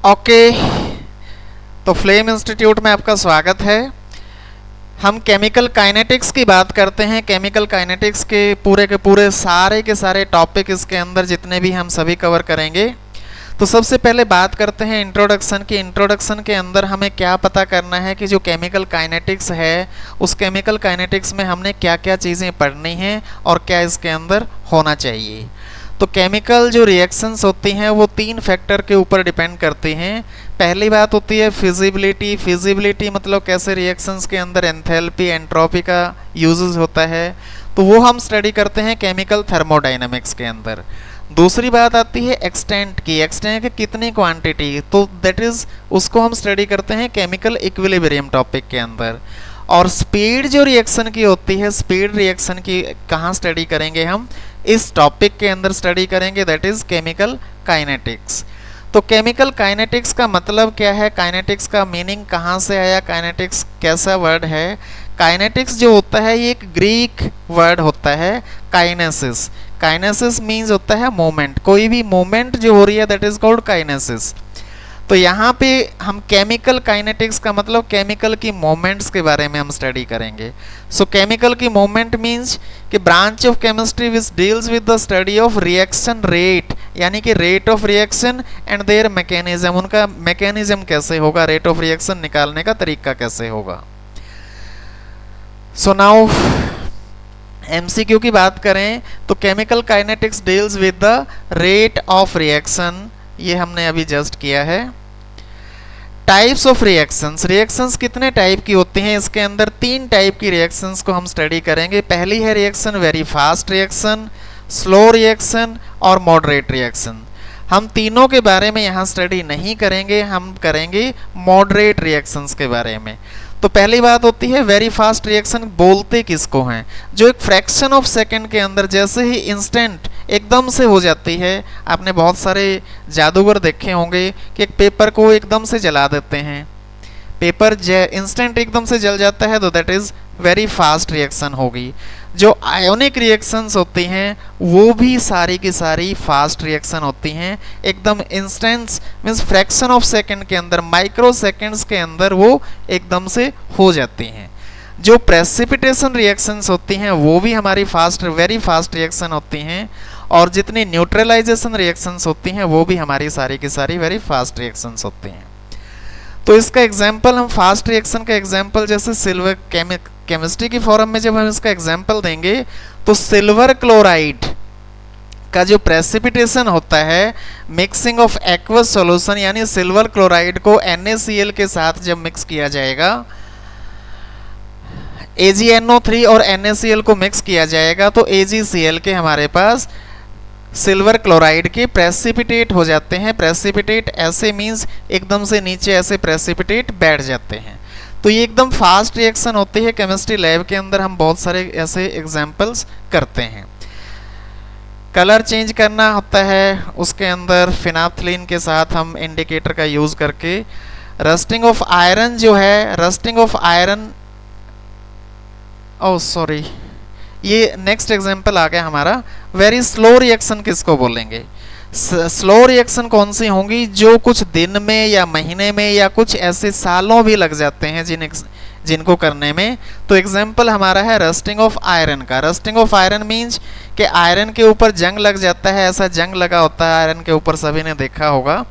Okay, तो flame institute में आपका स्वागत है। हम केमिकल काइनेटिक्स की बात करते हैं। केमिकल काइनेटिक्स के पूरे सारे टॉपिक इसके अंदर जितने भी हम सभी कवर करेंगे। तो सबसे पहले बात करते हैं इंट्रोडक्शन की। इंट्रोडक्शन के अंदर हमें क्या पता करना है कि जो केमिकल काइनेटिक्स है उस केमिकल काइनेटिक्स में हमने क्या क्या चीज़ें पढ़नी हैं और क्या इसके अंदर होना चाहिए। तो केमिकल जो रिएक्शंस होती हैं वो 3 फैक्टर के ऊपर डिपेंड करती हैं। पहली बात होती है फिजिबिलिटी। फिजिबिलिटी मतलब कैसे रिएक्शंस के अंदर एंथैल्पी एंट्रोपी का यूजेस होता है, तो वो हम स्टडी करते हैं केमिकल थर्मोडायनेमिक्स के अंदर। दूसरी बात आती है एक्सटेंट की। एक्सटेंट कितनी क्वांटिटी, तो दैट इज उसको हम स्टडी करते हैं केमिकल इक्विलिब्रियम टॉपिक के अंदर। और स्पीड जो रिएक्शन की होती है, स्पीड रिएक्शन की कहाँ स्टडी करेंगे हम, इस टॉपिक के अंदर स्टडी करेंगे, दैट इज केमिकल काइनेटिक्स। तो केमिकल काइनेटिक्स का मतलब क्या है, काइनेटिक्स का मीनिंग कहाँ से आया, काइनेटिक्स कैसा वर्ड है। काइनेटिक्स जो होता है ये एक ग्रीक वर्ड होता है काइनेसिस। काइनेसिस मीन्स होता है मोमेंट, कोई भी मोमेंट जो हो रही है दैट इज कॉल्ड काइनेसिस। तो यहाँ पे हम केमिकल काइनेटिक्स का मतलब केमिकल की मोमेंट्स के बारे में हम स्टडी करेंगे। सो केमिकल की मोमेंट मीन्स कि branch of chemistry which deals with the study of reaction rate, यानी कि rate of reaction and there mechanism, उनका मैकेनिज्म कैसे होगा, रेट ऑफ रिएक्शन निकालने का तरीका कैसे होगा। सो नाउ एमसीक्यू की बात करें तो chemical kinetics deals with the rate of reaction, ये हमने अभी जस्ट किया है। टाइप्स ऑफ रिएक्शंस, रिएक्शंस कितने टाइप की होती हैं, इसके अंदर 3 टाइप की रिएक्शंस को हम स्टडी करेंगे। पहली है reaction very fast reaction, slow reaction और मॉडरेट रिएक्शन। हम तीनों के बारे में यहाँ स्टडी नहीं करेंगे, हम करेंगे मॉडरेट रिएक्शंस के बारे में। तो पहली बात होती है वेरी फास्ट रिएक्शन, बोलते किसको हैं, जो एक फ्रैक्शन ऑफ सेकंड के अंदर जैसे ही इंस्टेंट एकदम से हो जाती है। आपने बहुत सारे जादूगर देखे होंगे कि एक पेपर को एकदम से जला देते हैं, पेपर इंस्टेंट एकदम से जल जाता है, तो that is very fast reaction होगी। जो आयोनिक रिएक्शंस होती हैं वो भी सारी की सारी फास्ट रिएक्शन होती हैं, एकदम instants means fraction of second के अंदर, माइक्रो सेकंड्स के अंदर वो एकदम से हो जाती हैं। जो प्रेसिपिटेशन रिएक्शंस होती हैं वो भी हमारी फास्ट वेरी फास्ट रिएक्शन होती हैं, और जितनी न्यूट्रलाइजेशन रिएक्शंस होती हैं वो भी हमारी सारी की सारी वेरी फास्ट रिएक्शंस होती हैं। तो इसका एग्जाम्पल हम फास्ट रिएक्शन का एग्जाम्पल जैसे सिल्वर केमिस्ट्री की फॉर्म में जब हम इसका एग्जाम्पल देंगे तो सिल्वर क्लोराइड का जो प्रेसिपिटेशन होता है, मिक्सिंग ऑफ एक्वस सॉल्यूशन, यानी सिल्वर क्लोराइड को NaCl के साथ जब मिक्स किया जाएगा, AgNO3 और NaCl को मिक्स किया जाएगा तो AgCl के हमारे पास सिल्वर क्लोराइड के प्रेसिपिटेट हो जाते हैं। प्रेसिपिटेट ऐसे मीन्स एकदम से नीचे ऐसे प्रेसिपिटेट बैठ जाते हैं। तो ये एकदम फास्ट रिएक्शन होती है। केमिस्ट्री लैब के अंदर हम बहुत सारे ऐसे एग्जाम्पल्स करते हैं। कलर चेंज करना होता है, उसके अंदर फिनाप्थलीन के साथ हम इंडिकेटर का यूज़ करके। रस्टिंग ऑफ आयरन जो है, rusting of iron, oh sorry, ये नेक्स्ट एग्जाम्पल आ गया हमारा। वेरी स्लो रिएक्शन किसको बोलेंगे, स्लो रिएक्शन कौन सी होंगी, जो कुछ दिन में या महीने में या कुछ ऐसे सालों भी लग जाते हैं जिनको करने में। तो एग्जाम्पल हमारा है रस्टिंग ऑफ आयरन का। रस्टिंग ऑफ आयरन मीन्स कि आयरन के ऊपर जंग लग जाता है, ऐसा जंग लगा होता है आयरन के ऊपर, सभी ने देखा होगा।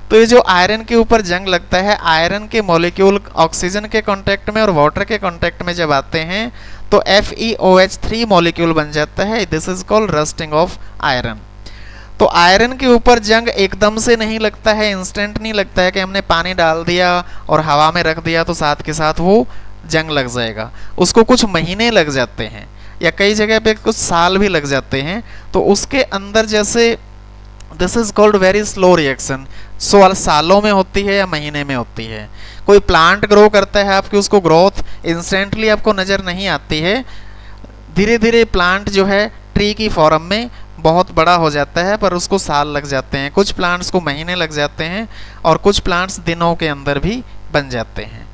तो ये जो आयरन के ऊपर जंग लगता है, आयरन के मॉलिक्यूल ऑक्सीजन के कांटेक्ट में और वाटर के कांटेक्ट में जब आते हैं तो FeOH3 मॉलिक्यूल बन जाता है। This is called rusting of iron. तो आयरन के ऊपर जंग एकदम से नहीं लगता है, इंस्टेंट नहीं लगता है कि हमने पानी डाल दिया और हवा में रख दिया तो साथ के साथ वो जंग लग जाएगा। उसको कुछ महीने लग जाते हैं या कई जगह पे कुछ साल भी लग जाते हैं। तो उसके अंदर जैसे this is called very slow reaction, सालों में होती है या महीने में होती है। कोई प्लांट ग्रो करता है, आपकी उसको ग्रोथ इंस्टेंटली आपको नज़र नहीं आती है, धीरे धीरे प्लांट जो है ट्री की फॉर्म में बहुत बड़ा हो जाता है, पर उसको साल लग जाते हैं। कुछ प्लांट्स को महीने लग जाते हैं और कुछ प्लांट्स दिनों के अंदर भी बन जाते हैं।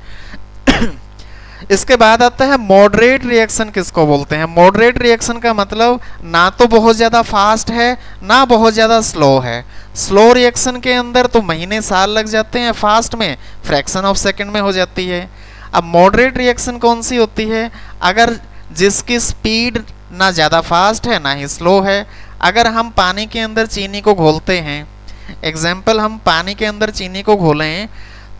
इसके बाद आता है मॉडरेट रिएक्शन। किसको बोलते हैं? मॉडरेट रिएक्शन का मतलब ना तो बहुत ज़्यादा फास्ट है ना बहुत ज़्यादा स्लो है। स्लो रिएक्शन के अंदर तो महीने साल लग जाते हैं, फास्ट में फ्रैक्शन ऑफ सेकंड में हो जाती है। अब मॉडरेट रिएक्शन कौन सी होती है? अगर जिसकी स्पीड ना ज़्यादा फास्ट है ना ही स्लो है। अगर हम पानी के अंदर चीनी को घोलते हैं, एग्जाम्पल हम पानी के अंदर चीनी को घोलें,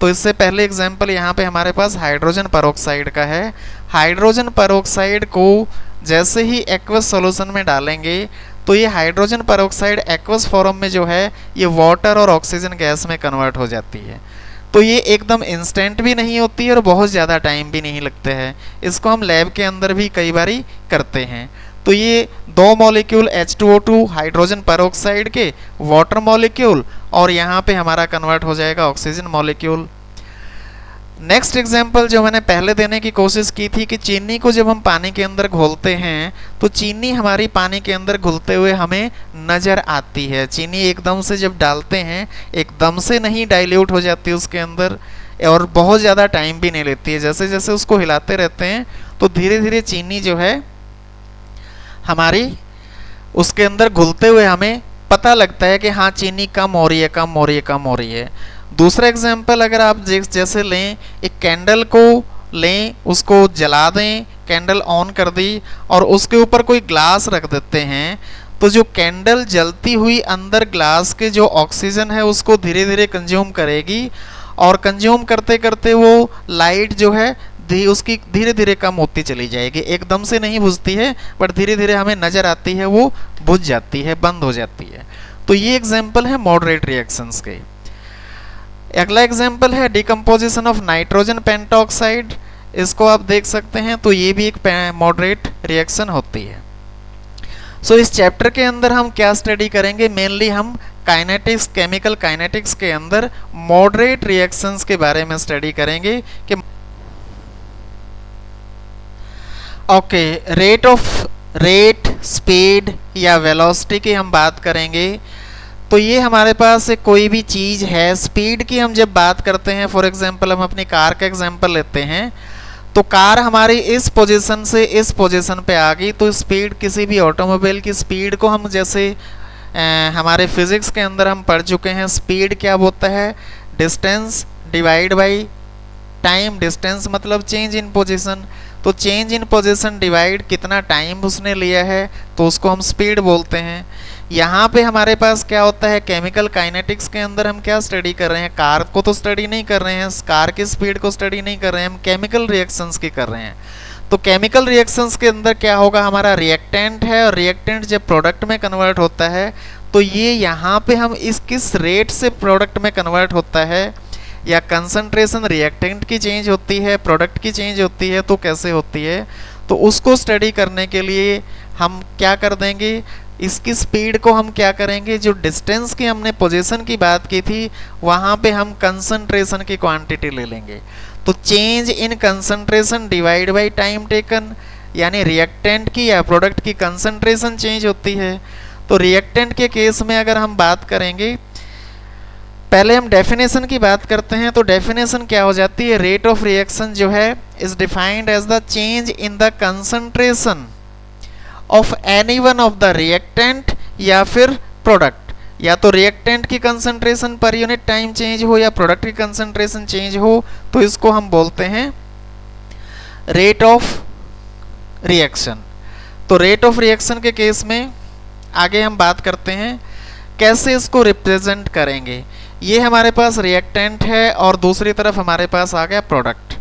तो इससे पहले एग्जाम्पल यहाँ पे हमारे पास हाइड्रोजन पेरोक्साइड का है। हाइड्रोजन पेरोक्साइड को जैसे ही एक्वस सॉल्यूशन में डालेंगे तो ये हाइड्रोजन पेरोक्साइड एक्वस फॉर्म में जो है ये वाटर और ऑक्सीजन गैस में कन्वर्ट हो जाती है। तो ये एकदम इंस्टेंट भी नहीं होती है और बहुत ज़्यादा टाइम भी नहीं लगते हैं। इसको हम लैब के अंदर भी कई बारी करते हैं। तो ये दो मॉलिक्यूल H2O2 हाइड्रोजन पेरोक्साइड के वाटर मॉलिक्यूल और यहाँ पे हमारा कन्वर्ट हो जाएगा ऑक्सीजन मॉलिक्यूल। नेक्स्ट एग्जाम्पल जो मैंने पहले देने की कोशिश की थी कि चीनी को जब हम पानी के अंदर घोलते हैं तो चीनी हमारी पानी के अंदर घुलते हुए हमें नज़र आती है। चीनी एकदम से जब डालते हैं एकदम से नहीं डाइल्यूट हो जाती उसके अंदर और बहुत ज़्यादा टाइम भी नहीं लेती है। जैसे जैसे उसको हिलाते रहते हैं तो धीरे धीरे चीनी जो है हमारी उसके अंदर घुलते हुए हमें पता लगता है कि हाँ चीनी कम हो रही है, कम हो रही है, कम हो रही है। दूसरा एग्जाम्पल अगर आप जैसे लें, एक कैंडल को लें, उसको जला दें, कैंडल ऑन कर दी और उसके ऊपर कोई ग्लास रख देते हैं, तो जो कैंडल जलती हुई अंदर ग्लास के जो ऑक्सीजन है उसको धीरे धीरे कंज्यूम करेगी और कंज्यूम करते करते वो लाइट जो है उसकी धीरे धीरे कम होती चली जाएगी। एकदम से नहीं बुझती है बट धीरे धीरे हमें नज़र आती है वो बुझ जाती है, बंद हो जाती है। तो ये एग्जाम्पल है मॉडरेट रिएक्शंस के। अगला एग्जाम्पल है डिकम्पोजिशन ऑफ नाइट्रोजन पेंटॉक्साइड। इसको आप देख सकते हैं, तो ये भी एक मॉडरेट रिएक्शन होती है। सो इस चैप्टर के अंदर हम क्या स्टडी करेंगे? मेनली हम काइनेटिक्स, केमिकल काइनेटिक्स के अंदर मॉडरेट रिएक्शंस के बारे में स्टडी करेंगे कि रेट, स्पीड या वेलोसिटी की हम बात करेंगे। तो ये हमारे पास कोई भी चीज़ है, स्पीड की हम जब बात करते हैं, फॉर एग्जांपल हम अपनी कार का एग्जांपल लेते हैं, तो कार हमारी इस पोजीशन से इस पोजीशन पे आ गई, तो स्पीड किसी भी ऑटोमोबाइल की स्पीड को हम जैसे हमारे फिजिक्स के अंदर हम पढ़ चुके हैं, स्पीड क्या होता है? Distance divide by time. Distance मतलब चेंज इन पोजीशन, तो चेंज इन पोजीशन डिवाइड कितना टाइम उसने लिया है तो उसको हम स्पीड बोलते हैं। यहाँ पे हमारे पास क्या होता है? केमिकल काइनेटिक्स के अंदर हम क्या स्टडी कर रहे हैं? कार को तो स्टडी नहीं कर रहे हैं, कार की स्पीड को स्टडी नहीं कर रहे हैं, हम केमिकल रिएक्शंस की कर रहे हैं। तो केमिकल रिएक्शंस के अंदर क्या होगा? हमारा रिएक्टेंट है और रिएक्टेंट जब प्रोडक्ट में कन्वर्ट होता है तो ये यहाँ पे हम इस किस रेट से प्रोडक्ट में कन्वर्ट होता है, या कंसंट्रेशन रिएक्टेंट की चेंज होती है, प्रोडक्ट की चेंज होती है, तो कैसे होती है? तो उसको स्टडी करने के लिए हम क्या कर देंगे? इसकी स्पीड को हम क्या करेंगे? जो डिस्टेंस की हमने पोजीशन की बात की थी वहाँ पे हम कंसंट्रेशन की क्वांटिटी ले लेंगे। तो change in concentration divide by time taken, यानी रिएक्टेंट की या प्रोडक्ट की कंसंट्रेशन चेंज होती है। तो रिएक्टेंट के केस में अगर हम बात करेंगे, पहले हम डेफिनेशन की बात करते हैं, तो डेफिनेशन क्या हो जाती है? रेट ऑफ रिएक्शन जो है is defined as the change in the concentration of any one of the reactant या फिर प्रोडक्ट। या तो रिएक्टेंट की concentration per unit time change हो या प्रोडक्ट की कंसंट्रेशन चेंज हो, तो इसको हम बोलते हैं रेट ऑफ रिएक्शन। तो रेट ऑफ रिएक्शन के केस में आगे हम बात करते हैं कैसे इसको रिप्रेजेंट करेंगे। ये हमारे पास रिएक्टेंट है और दूसरी तरफ हमारे पास आ गया product.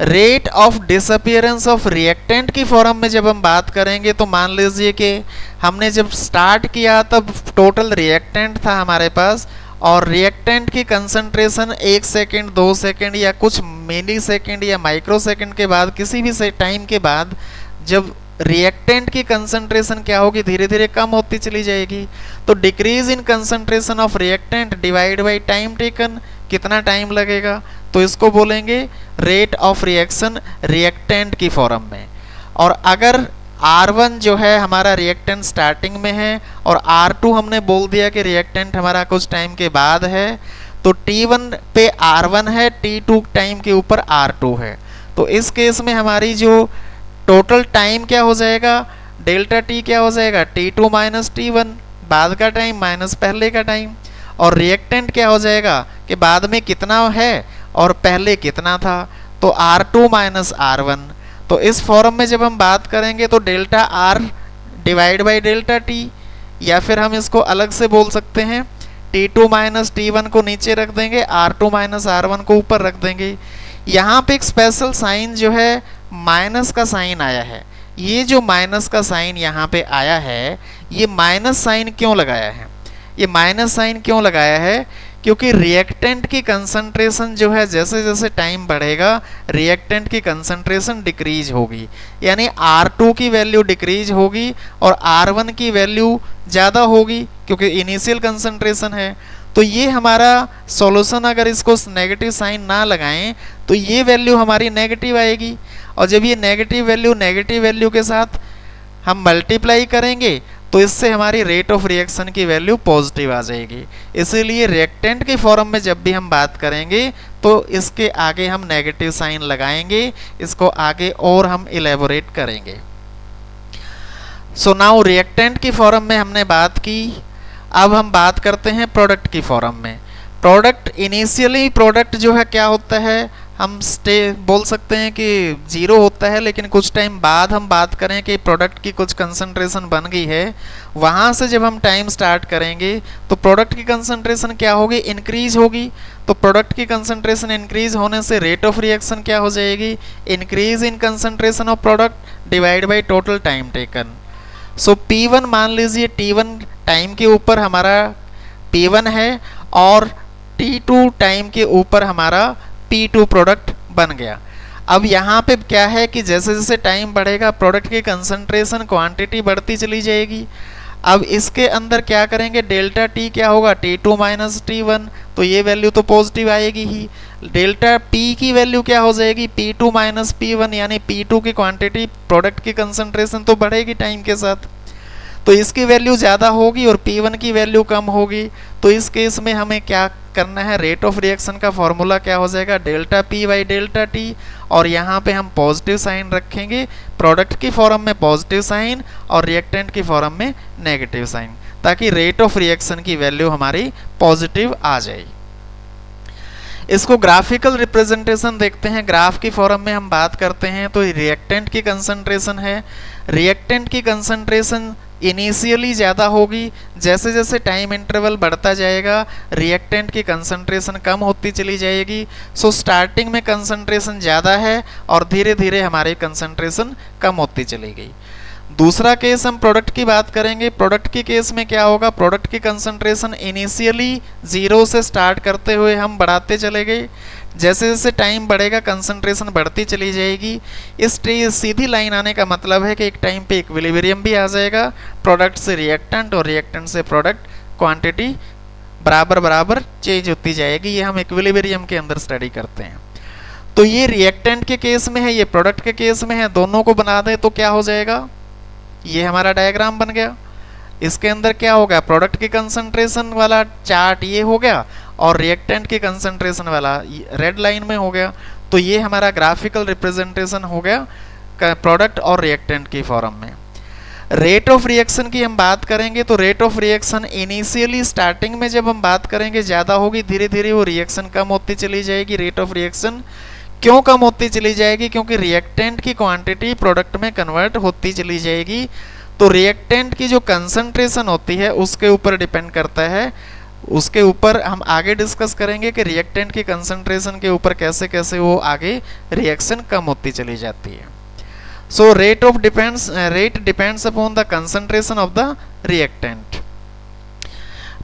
Rate of disappearance of reactant की फॉर्म में जब हम बात करेंगे, तो मान लीजिए कि हमने जब स्टार्ट किया तब टोटल रिएक्टेंट था हमारे पास, और रिएक्टेंट की कंसंट्रेशन 1 सेकेंड, 2 सेकेंड या कुछ मिली सेकेंड या माइक्रो सेकेंड के बाद, किसी भी टाइम के बाद जब रिएक्टेंट की कंसंट्रेशन क्या होगी? धीरे धीरे कम होती चली जाएगी। तो decrease in concentration of reactant divide by time taken, कितना टाइम लगेगा? तो इसको बोलेंगे रेट ऑफ रिएक्शन रिएक्टेंट की फॉर्म में। और अगर R1 जो है हमारा रिएक्टेंट स्टार्टिंग में है और R2 हमने बोल दिया कि रिएक्टेंट हमारा कुछ टाइम के बाद है, तो T1 पे R1 है, T2 टाइम के ऊपर R2 है। तो इस केस में हमारी जो टोटल टाइम क्या हो जाएगा, डेल्टा टी क्या हो जाएगा, T2 माइनस T1, बाद का टाइम माइनस पहले का टाइम। और रिएक्टेंट क्या हो जाएगा कि बाद में कितना है और पहले कितना था, तो R2 माइनस R1। तो इस फॉर्म में जब हम बात करेंगे तो delta R divide by delta T, या फिर हम इसको अलग से बोल सकते हैं T2 माइनस T1 को नीचे रख देंगे, R2 माइनस R1 को ऊपर रख देंगे। यहाँ पे एक स्पेशल साइन जो है माइनस का साइन आया है। ये जो माइनस का साइन यहाँ पे आया है, ये माइनस साइन क्यों लगाया है, ये माइनस साइन क्यों लगाया है, क्योंकि रिएक्टेंट की कंसंट्रेशन जो है जैसे जैसे टाइम बढ़ेगा रिएक्टेंट की कंसंट्रेशन डिक्रीज होगी, यानी R2 की वैल्यू डिक्रीज होगी और R1 की वैल्यू ज़्यादा होगी क्योंकि इनिशियल कंसंट्रेशन है। तो ये हमारा सॉल्यूशन अगर इसको नेगेटिव साइन ना लगाएं तो ये वैल्यू हमारी नेगेटिव आएगी, और जब ये नेगेटिव वैल्यू के साथ हम मल्टीप्लाई करेंगे तो इससे हमारी रेट ऑफ रिएक्शन की वैल्यू पॉजिटिव आ जाएगी। इसीलिए रिएक्टेंट के फॉर्म में जब भी हम बात करेंगे तो इसके आगे हम नेगेटिव साइन लगाएंगे, इसको आगे और हम इलेबोरेट करेंगे। सो नाउ रिएक्टेंट की फॉर्म में हमने बात की, अब हम बात करते हैं प्रोडक्ट की फॉर्म में। प्रोडक्ट इनिशियली प्रोडक्ट जो है क्या होता है, हम बोल सकते हैं कि 0 होता है, लेकिन कुछ टाइम बाद हम बात करें कि प्रोडक्ट की कुछ कंसंट्रेशन बन गई है, वहाँ से जब हम टाइम स्टार्ट करेंगे तो प्रोडक्ट की कंसंट्रेशन क्या होगी, इंक्रीज होगी। तो प्रोडक्ट की कंसंट्रेशन इंक्रीज होने से रेट ऑफ रिएक्शन क्या हो जाएगी, increase in concentration of product divide by total time taken. So P1 मान लीजिए T1 टाइम के ऊपर हमारा P1 है और T2 टाइम के ऊपर हमारा P2 प्रोडक्ट बन गया। अब यहाँ पे क्या है कि जैसे जैसे टाइम बढ़ेगा प्रोडक्ट की कंसंट्रेशन क्वांटिटी बढ़ती चली जाएगी। अब इसके अंदर क्या करेंगे, डेल्टा T क्या होगा, T2 माइनस T1, तो ये वैल्यू तो पॉजिटिव आएगी ही। डेल्टा P की वैल्यू क्या हो जाएगी, P2 माइनस P1, यानी P2 की क्वांटिटी प्रोडक्ट की कंसंट्रेशन तो बढ़ेगी टाइम के साथ, तो इसकी वैल्यू ज़्यादा होगी और P1 की वैल्यू कम होगी। तो इस केस में हमें क्या करना है, रेट ऑफ रिएक्शन का फॉर्मूला क्या हो जाएगा, delta P by delta T, और यहाँ पे हम पॉजिटिव साइन रखेंगे, प्रोडक्ट की फॉर्म में पॉजिटिव साइन और रिएक्टेंट की फॉर्म में नेगेटिव साइन, ताकि रेट ऑफ रिएक्शन की वैल्यू हमारी पॉजिटिव आ जाए। इसको ग्राफिकल रिप्रेजेंटेशन देखते हैं। ग्राफ की फॉर्म में हम बात करते हैं तो रिएक्टेंट की कंसंट्रेशन है, रिएक्टेंट की कंसंट्रेशन इनिशियली ज़्यादा होगी, जैसे जैसे टाइम इंटरवल बढ़ता जाएगा रिएक्टेंट की कंसंट्रेशन कम होती चली जाएगी। सो स्टार्टिंग में कंसंट्रेशन ज़्यादा है और धीरे धीरे हमारी कंसंट्रेशन कम होती चली गई। दूसरा केस हम प्रोडक्ट की बात करेंगे। प्रोडक्ट की केस में क्या होगा, प्रोडक्ट की कंसंट्रेशन इनिशियली 0 से स्टार्ट करते हुए हम बढ़ाते चले गए, जैसे जैसे टाइम बढ़ेगा कंसंट्रेशन बढ़ती चली जाएगी। इस सीधी लाइन आने का मतलब है कि एक टाइम पे इक्विलिब्रियम भी आ जाएगा, प्रोडक्ट से रिएक्टेंट और रिएक्टेंट से प्रोडक्ट क्वांटिटी बराबर बराबर चेंज होती जाएगी। ये हम इक्विलिब्रियम के अंदर स्टडी करते हैं। तो ये रिएक्टेंट के केस में है, ये प्रोडक्ट के केस में है, दोनों को बना दें तो क्या हो जाएगा, ये हमारा डायग्राम बन गया। इसके अंदर क्या होगा, प्रोडक्ट की कंसंट्रेशन वाला चार्ट ये हो गया और रिएक्टेंट की कंसंट्रेशन वाला रेड लाइन में हो गया। तो ये हमारा ग्राफिकल रिप्रेजेंटेशन हो गया प्रोडक्ट और रिएक्टेंट की फॉर्म में। रेट ऑफ रिएक्शन की हम बात करेंगे तो rate of reaction initially starting में जब हम बात करेंगे ज़्यादा होगी, धीरे धीरे वो रिएक्शन कम होती चली जाएगी। रेट ऑफ रिएक्शन क्यों कम होती चली जाएगी, क्योंकि रिएक्टेंट की क्वांटिटी प्रोडक्ट में कन्वर्ट होती चली जाएगी। तो रिएक्टेंट की जो कंसंट्रेशन होती है उसके ऊपर डिपेंड करता है, उसके ऊपर हम आगे डिस्कस करेंगे कि रिएक्टेंट की कंसंट्रेशन के ऊपर कैसे कैसे वो आगे रिएक्शन कम होती चली जाती है। So rate depends upon the concentration of the reactant.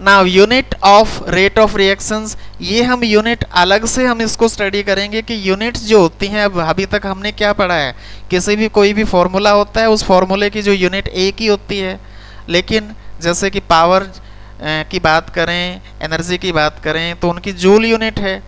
Now unit of rate of reactions, ये हम यूनिट अलग से हम इसको स्टडी करेंगे कि यूनिट्स जो होती हैं, अब अभी तक हमने क्या पढ़ा है, किसी भी कोई भी फॉर्मूला होता है उस फॉर्मूले की जो यूनिट एक ही होती है, लेकिन जैसे कि पावर की बात करें, एनर्जी की बात करें तो उनकी जूल यूनिट है,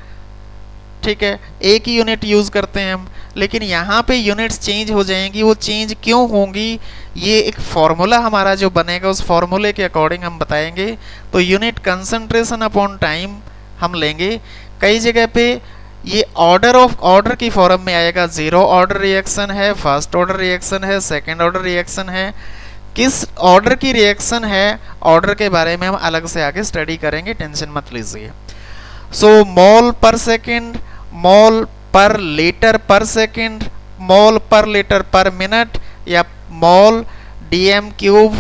ठीक है, एक ही यूनिट यूज़ करते हैं हम। लेकिन यहाँ पे यूनिट्स चेंज हो जाएंगी, वो चेंज क्यों होंगी, ये एक फॉर्मूला हमारा जो बनेगा उस फॉर्मूले के अकॉर्डिंग हम बताएंगे। तो यूनिट कंसंट्रेशन अपॉन टाइम हम लेंगे। कई जगह पे ये ऑर्डर की फॉर्म में आएगा। 0 ऑर्डर रिएक्शन है, फर्स्ट ऑर्डर रिएक्शन है, सेकेंड ऑर्डर रिएक्शन है। किस ऑर्डर की रिएक्शन है, ऑर्डर के बारे में हम अलग से आगे स्टडी करेंगे, टेंशन मत लीजिए। सो मोल पर सेकेंड, मोल पर लीटर पर सेकेंड, मोल पर लीटर पर मिनट, या मोल डीएम क्यूब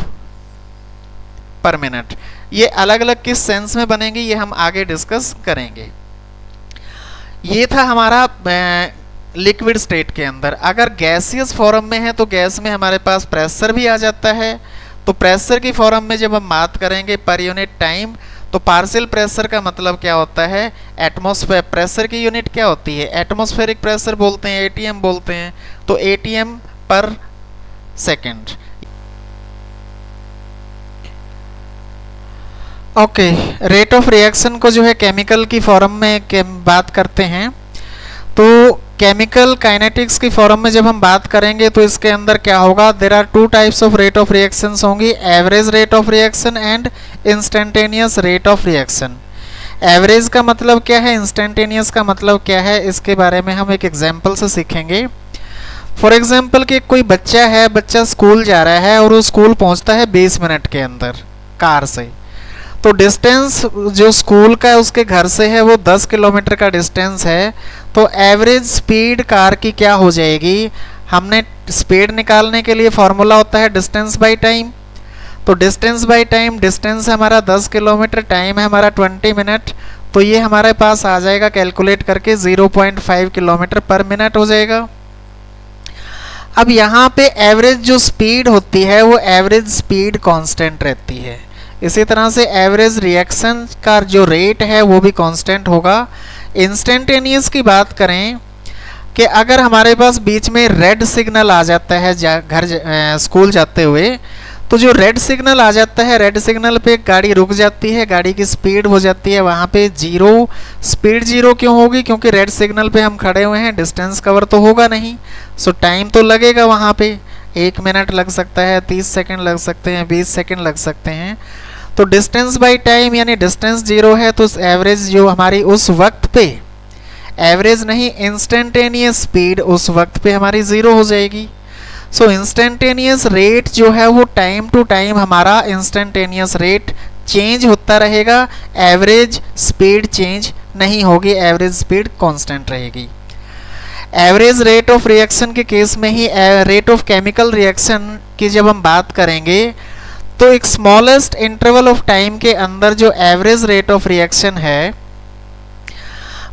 पर मिनट, ये अलग अलग किस सेंस में बनेंगे ये हम आगे डिस्कस करेंगे। ये था हमारा लिक्विड स्टेट के अंदर। अगर गैसियस फॉर्म में है तो गैस में हमारे पास प्रेशर भी आ जाता है। तो प्रेशर की फॉर्म में जब हम बात करेंगे पर यूनिट टाइम, तो पार्शियल प्रेशर का मतलब क्या होता है, एटमॉस्फेयर प्रेशर की यूनिट क्या होती है, एटमॉस्फेरिक प्रेशर बोलते हैं, एटीएम बोलते हैं। तो एटीएम पर second. Okay, rate of reaction को जो है केमिकल की फॉर्म में बात करते हैं। तो केमिकल काइनेटिक्स की फॉर्म में जब हम बात करेंगे तो इसके अंदर क्या होगा, there are 2 types of rate of reactions होंगी, average rate of reaction and instantaneous rate of reaction. Average का मतलब क्या है, इंस्टेंटेनियस का मतलब क्या है, इसके बारे में हम एक एग्जाम्पल से सीखेंगे। फॉर एग्जाम्पल कि कोई बच्चा है, बच्चा स्कूल जा रहा है और वो स्कूल पहुंचता है 20 मिनट के अंदर कार से। तो डिस्टेंस जो स्कूल का उसके घर से है वो 10 किलोमीटर का डिस्टेंस है। तो एवरेज स्पीड कार की क्या हो जाएगी, हमने स्पीड निकालने के लिए फॉर्मूला होता है डिस्टेंस बाय टाइम। तो डिस्टेंस बाय टाइम, डिस्टेंस हमारा 10 किलोमीटर, टाइम है हमारा 20 मिनट। तो ये हमारे पास आ जाएगा कैलकुलेट करके 0.5 किलोमीटर पर मिनट हो जाएगा। अब यहाँ पे एवरेज जो स्पीड होती है वो एवरेज स्पीड कांस्टेंट रहती है। इसी तरह से एवरेज रिएक्शन का जो रेट है वो भी कांस्टेंट होगा। इंस्टेंटेनियस की बात करें कि अगर हमारे पास बीच में रेड सिग्नल आ जाता है स्कूल जाते हुए, तो जो रेड सिग्नल आ जाता है, रेड सिग्नल पे गाड़ी रुक जाती है, गाड़ी की स्पीड हो जाती है वहाँ पे 0। स्पीड 0 क्यों होगी, क्योंकि रेड सिग्नल पे हम खड़े हुए हैं, डिस्टेंस कवर तो होगा नहीं। सो टाइम तो लगेगा वहाँ पे, 1 मिनट लग सकता है, 30 सेकेंड लग सकते हैं, 20 सेकेंड लग सकते हैं। तो डिस्टेंस बाय टाइम यानी डिस्टेंस 0 है, तो एवरेज जो हमारी उस वक्त पे, एवरेज नहीं इंस्टेंटेनियस स्पीड उस वक्त पे हमारी 0 हो जाएगी। सो इंस्टेंटेनियस रेट जो है वो टाइम टू टाइम हमारा इंस्टेंटेनियस रेट चेंज होता रहेगा, एवरेज स्पीड चेंज नहीं होगी, एवरेज स्पीड कांस्टेंट रहेगी। एवरेज रेट ऑफ रिएक्शन के केस में ही रेट ऑफ केमिकल रिएक्शन की जब हम बात करेंगे तो एक स्मॉलेस्ट इंटरवल ऑफ टाइम के अंदर जो एवरेज रेट ऑफ रिएक्शन है,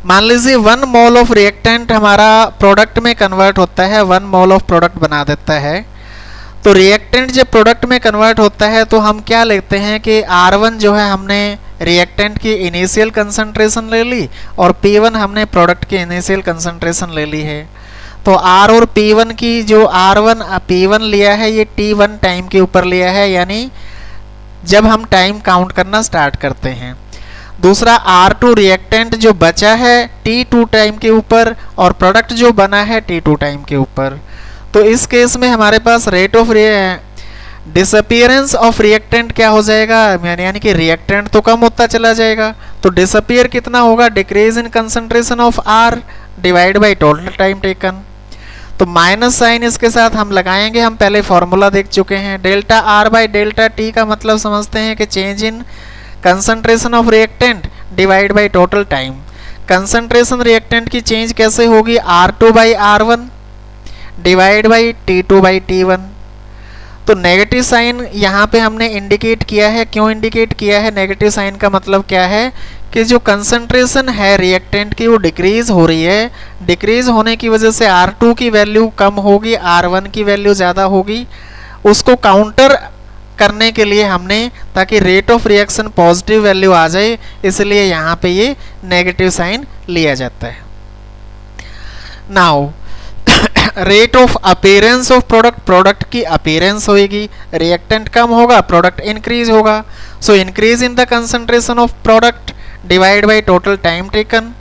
मान लीजिए 1 मोल ऑफ रिएक्टेंट हमारा प्रोडक्ट में कन्वर्ट होता है, 1 मोल ऑफ प्रोडक्ट बना देता है। तो रिएक्टेंट जब प्रोडक्ट में कन्वर्ट होता है तो हम क्या लेते हैं कि R1 जो है हमने रिएक्टेंट की इनिशियल कंसंट्रेशन ले ली और P1 हमने प्रोडक्ट की इनिशियल कंसंट्रेशन ले ली है। तो R और P1 की जो R1 P1 लिया है ये T1 टाइम के ऊपर लिया है, यानी जब हम टाइम काउंट करना स्टार्ट करते हैं। दूसरा R2 रिएक्टेंट जो बचा है T2 टाइम के ऊपर और प्रोडक्ट जो बना है T2 टाइम के ऊपर। तो इस केस में हमारे पास rate of disappearance of reactant क्या हो जाएगा, यानी कि रिएक्टेंट तो कम होता चला जाएगा। तो डिसअपियर कितना होगा, decrease in concentration of R divide by total time taken. तो माइनस साइन इसके साथ हम लगाएंगे, हम पहले फॉर्मूला देख चुके हैं। Delta R by delta T का मतलब समझते हैं कि change in concentration of reactant divide by total time. Concentration reactant की चेंज कैसे होगी, R2 by R1 divide by T2 by T1। तो नेगेटिव साइन यहाँ पे हमने इंडिकेट किया है, क्यों इंडिकेट किया है, नेगेटिव साइन का मतलब क्या है कि जो कंसंट्रेशन है रिएक्टेंट की वो डिक्रीज हो रही है, डिक्रीज होने की वजह से R2 की वैल्यू कम होगी, R1 की वैल्यू ज़्यादा होगी। उसको काउंटर करने के लिए हमने, ताकि rate of reaction positive value आ जाए, इसलिए यहाँ पे ये नेगेटिव साइन लिया जाता है। Now rate of appearance of product, product की अपीयरेंस होगी, रिएक्टेंट कम होगा, प्रोडक्ट इंक्रीज होगा। So increase in the concentration of product divide by total time taken.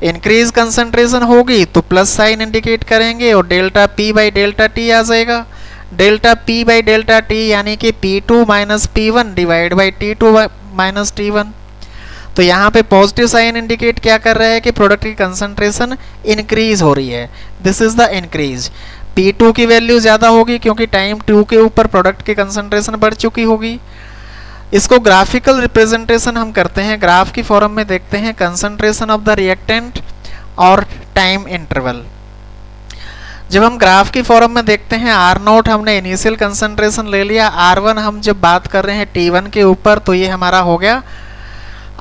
Increase concentration होगी तो प्लस साइन इंडिकेट करेंगे और delta P by delta T आ जाएगा। Delta P by delta T यानी कि P2 minus P1 divide by T2 minus T1। तो यहाँ पे पॉजिटिव साइन इंडिकेट क्या कर रहा है कि प्रोडक्ट की कंसंट्रेशन इंक्रीज हो रही है, this is the increase. P2 की वैल्यू ज़्यादा होगी क्योंकि टाइम 2 के ऊपर प्रोडक्ट की कंसंट्रेशन बढ़ चुकी होगी। इसको ग्राफिकल रिप्रेजेंटेशन हम करते हैं, ग्राफ की फॉर्म में देखते हैं कंसंट्रेशन ऑफ द रिएक्टेंट और टाइम इंटरवल। जब हम ग्राफ की फॉर्म में देखते हैं R0 हमने इनिशियल कंसंट्रेशन ले लिया, R1 हम जब बात कर रहे हैं T1 के ऊपर तो ये हमारा हो गया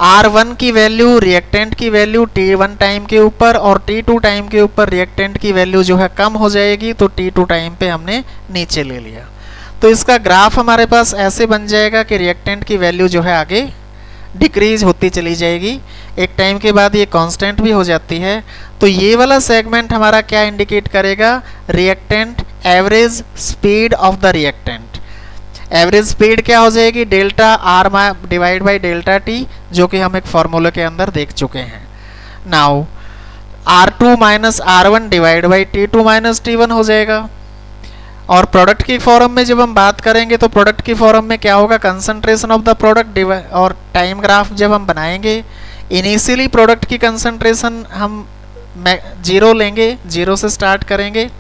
R1 की वैल्यू रिएक्टेंट की वैल्यू T1 टाइम के ऊपर और T2 टाइम के ऊपर रिएक्टेंट की वैल्यू जो है कम हो जाएगी, तो T2 टाइम पे हमने नीचे ले लिया। तो इसका ग्राफ हमारे पास ऐसे बन जाएगा कि रिएक्टेंट की वैल्यू जो है आगे डिक्रीज होती चली जाएगी, एक टाइम के बाद ये कांस्टेंट भी हो जाती है। तो ये वाला सेगमेंट हमारा क्या इंडिकेट करेगा, reactant average speed of the reactant. Average speed क्या हो जाएगी, delta R divide by delta T, जो कि हम एक फॉर्मूले के अंदर देख चुके हैं। Now R2 minus R1 divide by T2 minus T1 हो जाएगा। और प्रोडक्ट की फॉर्म में जब हम बात करेंगे तो प्रोडक्ट की फॉर्म में क्या होगा, कंसंट्रेशन ऑफ द प्रोडक्ट और टाइम ग्राफ जब हम बनाएंगे, इनिशियली प्रोडक्ट की कंसंट्रेशन हम 0 लेंगे, 0 से स्टार्ट करेंगे।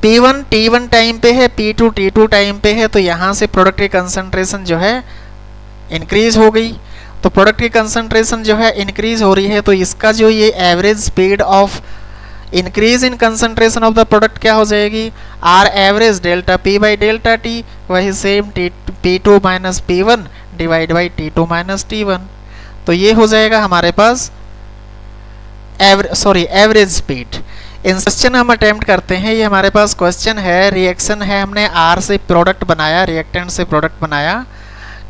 P1 T1 टाइम पे है, P2 T2 टाइम पे है, तो यहाँ से प्रोडक्ट की कंसंट्रेशन जो है इंक्रीज हो गई। तो प्रोडक्ट की कंसंट्रेशन जो है इंक्रीज हो रही है, तो इसका जो ये average speed of increase in concentration of the product क्या हो जाएगी, or average delta P by delta T, वही same P2 minus P1 divide by T2 minus T1। तो ये हो जाएगा हमारे पास एवरेज स्पीड। इन क्वेश्चन हम अटेम्प्ट करते हैं, ये हमारे पास क्वेश्चन है, रिएक्शन है, हमने R से प्रोडक्ट बनाया, रिएक्टेंट से प्रोडक्ट बनाया।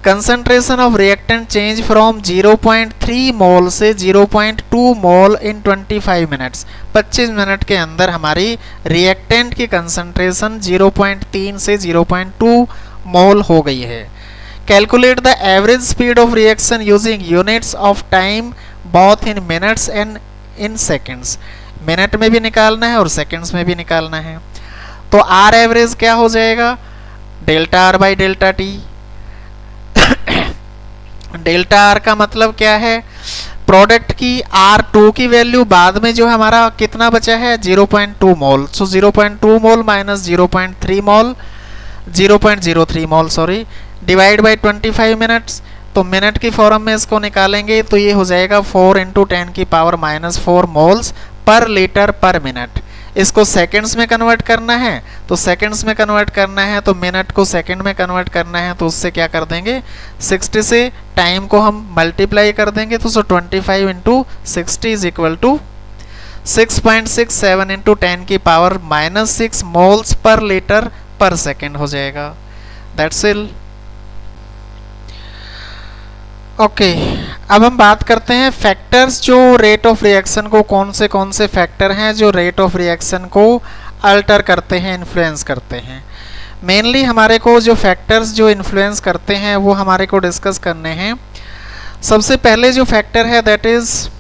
Concentration of reactant change from 0.3 मोल से 0.2 मोल इन 25 मिनट्स। 25 मिनट के अंदर हमारी रिएक्टेंट की कंसंट्रेशन 0.3 से 0.2 मोल हो गई है। Calculate the average speed of reaction using units of time both in minutes and in seconds. Minute में भी निकालना है और सेकेंड्स में भी निकालना है। तो आर एवरेज क्या हो जाएगा, delta R by delta T. Delta R का मतलब क्या है, प्रोडक्ट की R2 की वैल्यू बाद में जो हमारा कितना बचा है 0.2 मोल। सो 0.2 mole minus 0.3 mole 0.03 mole sorry divide by 25 minutes. तो मिनट की फॉर्म में इसको निकालेंगे तो ये हो जाएगा 4 इंटू 10 की power minus 4 moles per litre पर मिनट। इसको सेकंड्स में कन्वर्ट करना है, तो सेकंड्स में कन्वर्ट करना है तो मिनट को सेकंड में कन्वर्ट करना है, तो उससे क्या कर देंगे 60 से टाइम को हम मल्टीप्लाई कर देंगे, तो 25 into 60 is equal to 6.67 into 10 की power minus 6 moles per litre per second हो जाएगा। That's it. ओके, अब हम बात करते हैं फैक्टर्स जो रेट ऑफ रिएक्शन को, कौन से फैक्टर हैं जो रेट ऑफ रिएक्शन को अल्टर करते हैं, इन्फ्लुएंस करते हैं। मेनली हमारे को जो फैक्टर्स जो इन्फ्लुएंस करते हैं वो हमारे को डिस्कस करने हैं। सबसे पहले जो फैक्टर है that is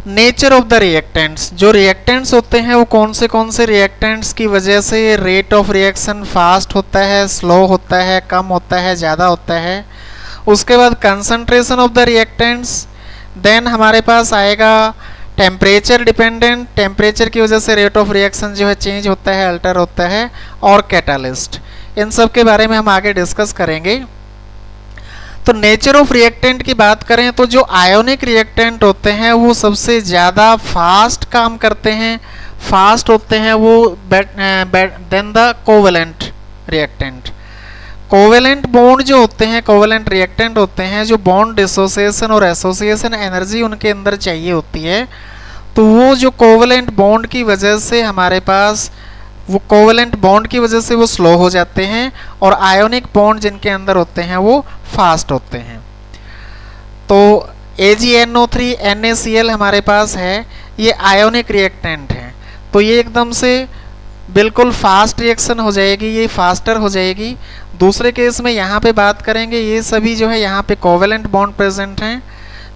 nature of the reactants. जो रिएक्टेंट्स होते हैं वो कौन से रिएक्टेंट्स की वजह से रेट ऑफ रिएक्शन फास्ट होता है, स्लो होता है, कम होता है, ज़्यादा होता है। उसके बाद concentration of the reactants, then हमारे पास आएगा टेम्परेचर डिपेंडेंट, टेम्परेचर की वजह से रेट ऑफ रिएक्शन जो है चेंज होता है, अल्टर होता है, और कैटालिस्ट। इन सब के बारे में हम आगे डिस्कस करेंगे। तो नेचर ऑफ रिएक्टेंट की बात करें तो जो आयोनिक रिएक्टेंट होते हैं वो सबसे ज़्यादा फास्ट काम करते हैं, फास्ट होते हैं वो then the covalent reactant. Covalent bond जो होते हैं, कोवेलेंट रिएक्टेंट होते हैं, जो बॉन्ड डिसोसिएशन और एसोसिएशन एनर्जी उनके अंदर चाहिए होती है, तो वो जो कोवेलेंट बॉन्ड की वजह से हमारे पास वो कोवेलेंट बॉन्ड की वजह से वो स्लो हो जाते हैं, और आयोनिक बॉन्ड जिनके अंदर होते हैं वो फास्ट होते हैं। तो AgNO3 NaCl हमारे पास है, ये आयोनिक रिएक्टेंट है, तो ये एकदम से बिल्कुल फास्ट रिएक्शन हो जाएगी, ये फास्टर हो जाएगी। दूसरे केस में यहाँ पे बात करेंगे, ये सभी जो है यहाँ पे कोवेलेंट बॉन्ड प्रेजेंट हैं।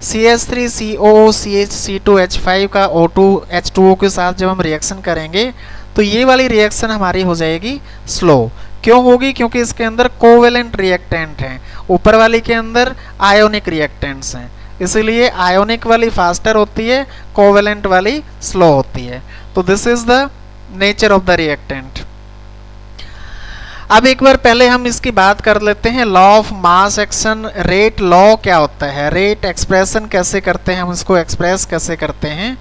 CH3COOCH2H5 का O2 H2O के साथ जब हम रिएक्शन करेंगे तो ये वाली रिएक्शन हमारी हो जाएगी स्लो, क्यों होगी? क्योंकि इसके अंदर कोवेलेंट रिएक्टेंट हैं, ऊपर वाली के अंदर आयोनिक रिएक्टेंट्स हैं, इसीलिए आयोनिक वाली फास्टर होती है, कोवेलेंट वाली स्लो होती है। तो this is the nature of the reactant. अब एक बार पहले हम इसकी बात कर लेते हैं, law of mass action. Rate law क्या होता है, रेट एक्सप्रेशन कैसे करते हैं, हम इसको एक्सप्रेस कैसे करते हैं।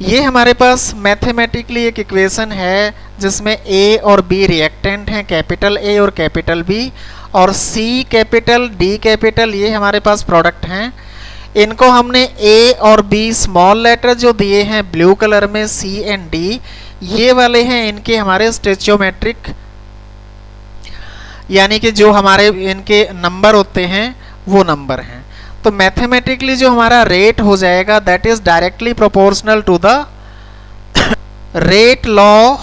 ये हमारे पास मैथमेटिकली एक इक्वेशन है जिसमें ए और बी रिएक्टेंट हैं, कैपिटल ए और कैपिटल बी, और सी कैपिटल डी कैपिटल ये हमारे पास प्रोडक्ट हैं। इनको हमने ए और बी स्मॉल लेटर जो दिए हैं ब्लू कलर में, सी एंड डी, ये वाले हैं इनके हमारे स्टेचियोमेट्रिक, यानी कि जो हमारे इनके नंबर होते हैं वो नंबर हैं। तो मैथमेटिकली जो हमारा रेट हो जाएगा that is directly proportional to the rate law.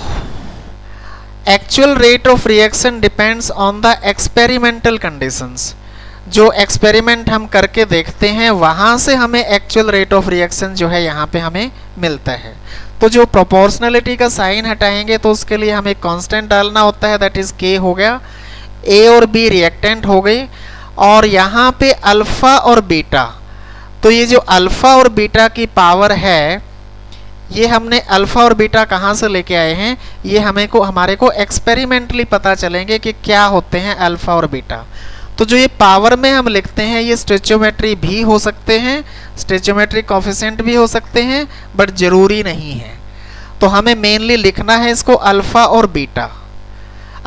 Actual rate of reaction depends on the experimental conditions. जो एक्सपेरिमेंट हम करके देखते हैं वहां से हमें एक्चुअल रेट ऑफ रिएक्शन जो है यहाँ पे हमें मिलता है। तो जो प्रोपोर्शनलिटी का साइन हटाएंगे तो उसके लिए हमें कांस्टेंट डालना होता है, दैट इज के हो गया, ए और बी रिएक्टेंट हो गई, और यहाँ पे अल्फा और बीटा। तो ये जो अल्फा और बीटा की पावर है, ये हमने अल्फा और बीटा कहाँ से लेके आए हैं, ये हमारे को एक्सपेरिमेंटली पता चलेंगे कि क्या होते हैं अल्फा और बीटा। तो जो ये पावर में हम लिखते हैं ये स्टेचियोमेट्री भी हो सकते हैं, स्टेचियोमेट्रिक कोफिशिएंट भी हो सकते हैं, बट जरूरी नहीं है। तो हमें मेनली लिखना है इसको अल्फा और बीटा।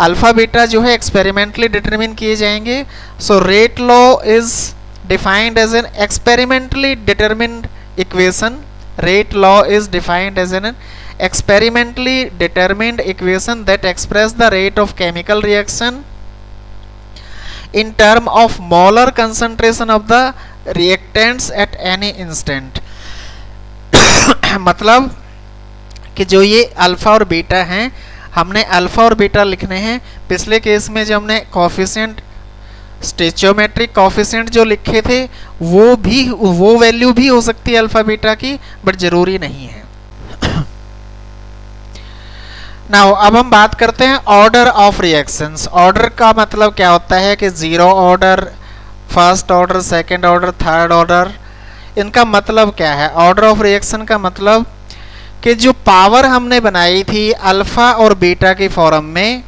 अल्फा बीटा जो है एक्सपेरिमेंटली डिटरमिन किए जाएंगे। So rate law is defined as an experimentally determined equation. Rate law is defined as an experimentally determined equation that express the rate of chemical reaction in term of molar concentration of the reactants at any instant। मतलब कि जो ये alpha और beta हैं, हमने alpha और beta लिखने हैं। पिछले केस में जो हमने कोफिशिएंट, स्टेचियोमेट्रिक कोफिशिएंट जो लिखे थे वो वैल्यू भी हो सकती है अल्फा बीटा की, बट जरूरी नहीं है। नाउ अब हम बात करते हैं ऑर्डर ऑफ रिएक्शंस। ऑर्डर का मतलब क्या होता है कि zero order, first order, second order, third order, इनका मतलब क्या है। ऑर्डर ऑफ रिएक्शन का मतलब कि जो पावर हमने बनाई थी अल्फा और बीटा की फॉर्म में,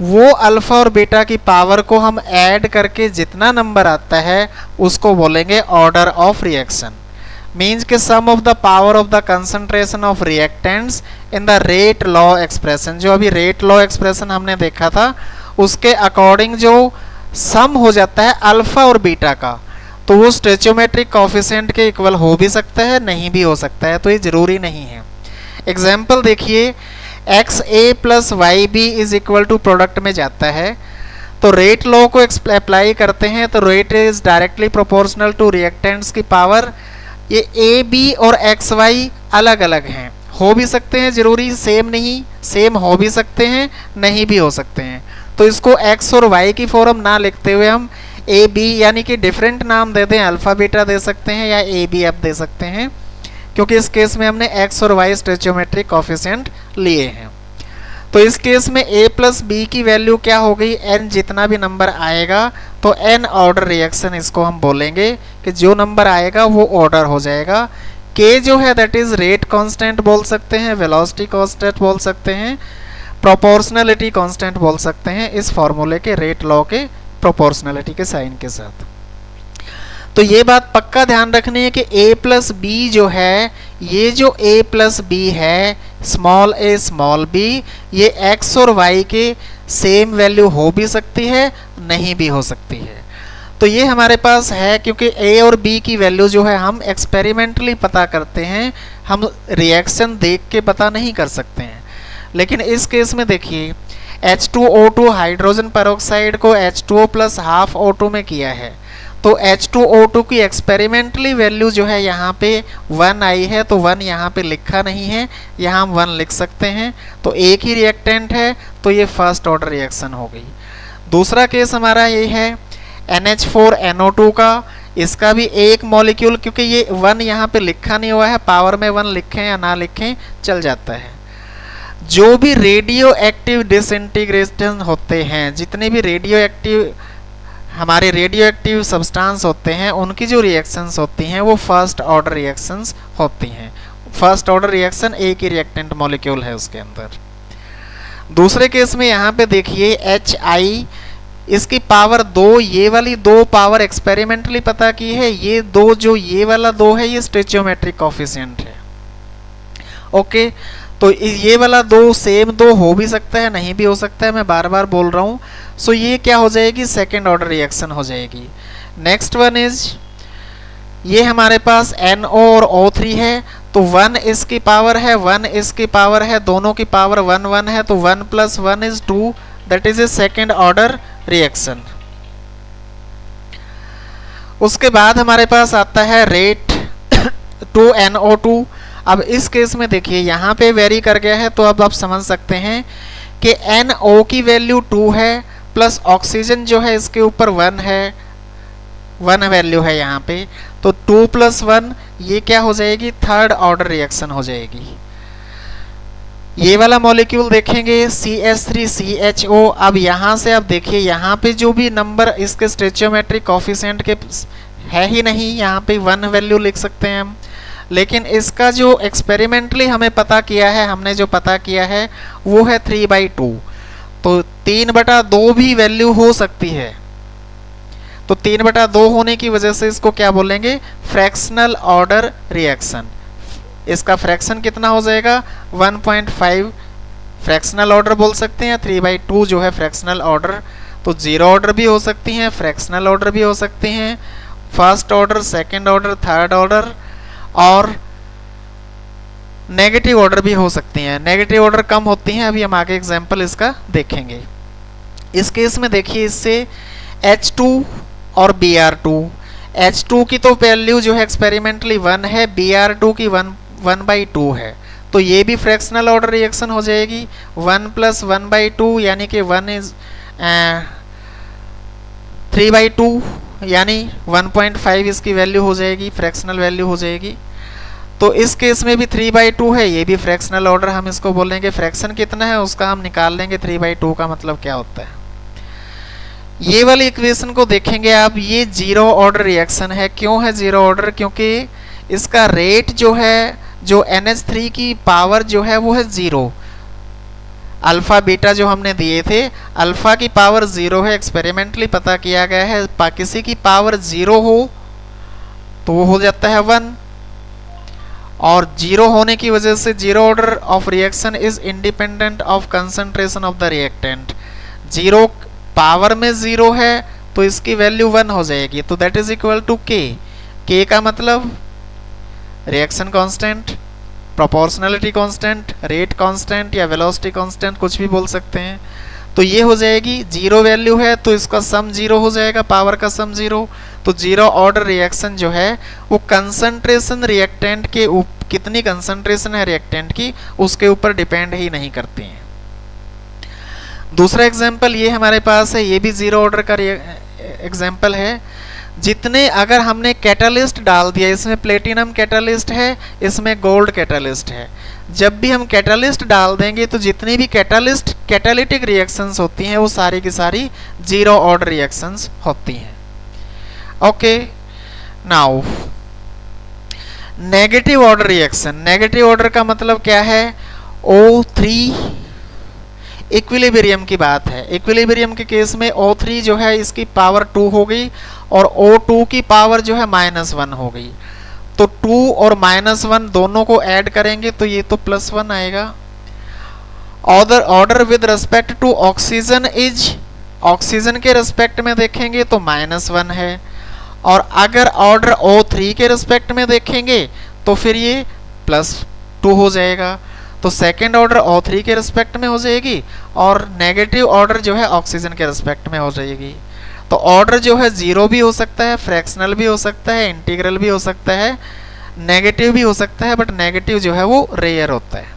वो अल्फा और बीटा की पावर को हम ऐड करके जितना नंबर आता है उसको बोलेंगे ऑर्डर ऑफ रिएक्शन। मीन्स के sum of the power of the concentration of reactants in the rate law expression. जो अभी रेट लॉ एक्सप्रेशन हमने देखा था उसके अकॉर्डिंग जो सम हो जाता है अल्फा और बीटा का, तो वो स्टेचियोमेट्रिक कोफिशिएंट के इक्वल हो भी सकता है, नहीं भी हो सकता है, तो ये जरूरी नहीं है। एग्जाम्पल देखिए, X A plus Y B is equal to product में जाता है, तो रेट लॉ को अप्लाई करते हैं तो rate is directly proportional to reactants की पावर। ये ए बी और एक्स वाई अलग अलग हैं, हो भी सकते हैं, जरूरी सेम नहीं, सेम हो भी सकते हैं, नहीं भी हो सकते हैं। तो इसको एक्स और वाई की फॉर्म ना लिखते हुए हम ए बी यानी कि डिफरेंट नाम दे दें, अल्फा बीटा दे सकते हैं या ए बी एफ दे सकते हैं, क्योंकि इस केस में हमने एक्स और वाई स्टेचियोमेट्रिक कोफिशिएंट लिए हैं। तो इस केस में a प्लस बी की वैल्यू क्या हो गई, n जितना भी नंबर आएगा तो n ऑर्डर रिएक्शन इसको हम बोलेंगे कि जो नंबर आएगा वो ऑर्डर हो जाएगा। k जो है दैट इज रेट कांस्टेंट बोल सकते हैं, वेलोसिटी कांस्टेंट बोल सकते हैं, प्रोपोर्शनलिटी कांस्टेंट बोल सकते हैं इस फॉर्मूले के, रेट लॉ के प्रोपोर्शनलिटी के साइन के साथ। तो ये बात पक्का ध्यान रखनी है कि a प्लस बी जो है, ये जो a प्लस बी है, स्मॉल a स्मॉल b, ये x और y के सेम वैल्यू हो भी सकती है, नहीं भी हो सकती है। तो ये हमारे पास है क्योंकि a और b की वैल्यू जो है हम एक्सपेरिमेंटली पता करते हैं, हम रिएक्शन देख के पता नहीं कर सकते हैं। लेकिन इस केस में देखिए H2O2 हाइड्रोजन पेरोक्साइड को H2O प्लस हाफ O2 में किया है, तो H2O2 की एक्सपेरिमेंटली वैल्यू जो है यहाँ पे 1 आई है, तो 1 यहाँ पे लिखा नहीं है, यहाँ हम 1 लिख सकते हैं। तो एक ही रिएक्टेंट है, तो ये फर्स्ट ऑर्डर रिएक्शन हो गई। दूसरा केस हमारा ये है NH4NO2 का, इसका भी एक मॉलिक्यूल, क्योंकि ये 1 यहाँ पे लिखा नहीं हुआ है, पावर में 1 लिखें या ना लिखें चल जाता है। जो भी रेडियो एक्टिव डिसइंटीग्रेशन होते हैं, जितने भी रेडियो एक्टिव हमारे रेडियो एक्टिव सब्सटेंस होते हैं, उनकी जो रिएक्शंस होती हैं वो फर्स्ट ऑर्डर रिएक्शंस होती हैं। फर्स्ट ऑर्डर रिएक्शन एक ही रिएक्टेंट मॉलिक्यूल है उसके अंदर। दूसरे केस में यहाँ पे देखिए HI, इसकी पावर 2, ये वाली 2 पावर एक्सपेरिमेंटली पता की है, ये 2 जो ये वाला 2 है ये स्टोइचियोमेट्रिक कोफिशिएंट है। ओके, तो ये वाला 2 सेम 2 हो भी सकता है, नहीं भी हो सकता है, मैं बार बार बोल रहा हूँ। सो ये क्या हो जाएगी, सेकेंड ऑर्डर रिएक्शन हो जाएगी। नेक्स्ट वन इज, ये हमारे पास NO और O3 है, तो 1 इसकी पावर है, 1 इसकी पावर है, दोनों की पावर 1 1 है, तो 1 + 1 is 2, that is a second order reaction. उसके बाद हमारे पास आता है रेट 2NO2। अब इस केस में देखिए यहाँ पे वेरी कर गया है, तो अब आप समझ सकते हैं कि NO की वैल्यू 2 है, प्लस ऑक्सीजन जो है इसके ऊपर 1 है, 1 वैल्यू है यहाँ पे, तो 2 + 1 ये क्या हो जाएगी, थर्ड ऑर्डर रिएक्शन हो जाएगी। ये वाला मॉलिक्यूल देखेंगे CH3CHO। अब यहाँ से आप देखिए यहाँ पे जो भी नंबर इसके स्टोइचियोमेट्रिक कोफिशिएंट के है ही नहीं, यहाँ पे 1 वैल्यू लिख सकते हैं हम, लेकिन इसका जो एक्सपेरिमेंटली हमें पता किया है, हमने जो पता किया है वो है 3/2, तो 3/2 भी वैल्यू हो सकती है। तो 3/2 होने की वजह से इसको क्या बोलेंगे, फ्रैक्शनल ऑर्डर रिएक्शन। इसका फ्रैक्शन कितना हो जाएगा, 1.5 फ्रैक्शनल ऑर्डर बोल सकते हैं, 3/2 जो है फ्रैक्शनल ऑर्डर। तो 0 ऑर्डर भी हो सकती हैं, फ्रैक्शनल ऑर्डर भी हो सकते हैं, first order, second order, third order, और नेगेटिव ऑर्डर भी हो सकती हैं। नेगेटिव ऑर्डर कम होती हैं, अभी हम आगे एग्जांपल इसका देखेंगे। इस केस में देखिए इससे H2 और Br2, H2 की तो वैल्यू जो है एक्सपेरिमेंटली 1 है, Br2 की 1/2 है, तो ये भी फ्रैक्शनल ऑर्डर रिएक्शन हो जाएगी। 1 + 1/2 यानी कि 1 इज 3/2 यानी 1.5 इसकी वैल्यू हो जाएगी, फ्रैक्शनल वैल्यू हो जाएगी। तो इस केस में भी 3/2 है, ये भी फ्रैक्शनल ऑर्डर हम इसको बोलेंगे। फ्रैक्शन कितना है उसका हम निकाल लेंगे, 3/2 का मतलब क्या होता है। ये वाली इक्वेशन को देखेंगे आप, ये 0 ऑर्डर रिएक्शन है। क्यों है 0 ऑर्डर, क्योंकि इसका रेट जो है, जो NH3 की पावर जो है वो है 0। अल्फा बीटा जो हमने दिए थे, अल्फा की पावर 0 है, एक्सपेरिमेंटली पता किया गया है। किसी की पावर 0 हो तो वो हो जाता है 1, और 0 होने की वजह से 0 order of reaction is independent of concentration of the reactant. 0 power में 0 है तो इसकी वैल्यू 1 हो जाएगी, तो that is equal to K का मतलब reaction constant, proportionality constant, rate constant या वेलोसिटी कांस्टेंट, कुछ भी बोल सकते हैं। तो ये हो जाएगी, 0 वैल्यू है तो इसका सम 0 हो जाएगा, पावर का सम 0। तो 0 ऑर्डर रिएक्शन जो है वो कंसंट्रेशन रिएक्टेंट के कितनी कंसंट्रेशन है रिएक्टेंट की उसके ऊपर डिपेंड ही नहीं करती हैं। दूसरा एग्जाम्पल ये हमारे पास है, ये भी 0 ऑर्डर का एग्जाम्पल है। जितने अगर हमने कैटालिस्ट डाल दिया, इसमें प्लेटिनम कैटालिस्ट है, इसमें गोल्ड कैटालिस्ट है, जब भी हम कैटालिस्ट डाल देंगे तो जितनी भी कैटालिटिक रिएक्शंस होती हैं वो सारी की सारी 0 ऑर्डर रिएक्शंस होती हैं। Okay, now negative order reaction. Negative order का मतलब क्या है, O3 इक्विलिब्रियम की बात है। इक्विलिब्रियम के केस में O3 जो है इसकी पावर 2 हो गई और O2 की पावर जो है -1 हो गई। तो 2 और -1 दोनों को ऐड करेंगे तो ये तो +1 आएगा। Order with respect to oxygen is, oxygen के रिस्पेक्ट में देखेंगे तो -1 है, और अगर ऑर्डर O3 के रिस्पेक्ट में देखेंगे तो फिर ये +2 हो जाएगा। तो सेकेंड ऑर्डर O3 के रिस्पेक्ट में हो जाएगी और नेगेटिव ऑर्डर जो है ऑक्सीजन के रिस्पेक्ट में हो जाएगी। तो ऑर्डर जो है 0 भी हो सकता है, फ्रैक्शनल भी हो सकता है, इंटीग्रल भी हो सकता है, नेगेटिव भी हो सकता है, बट नेगेटिव जो है वो रेयर होता है।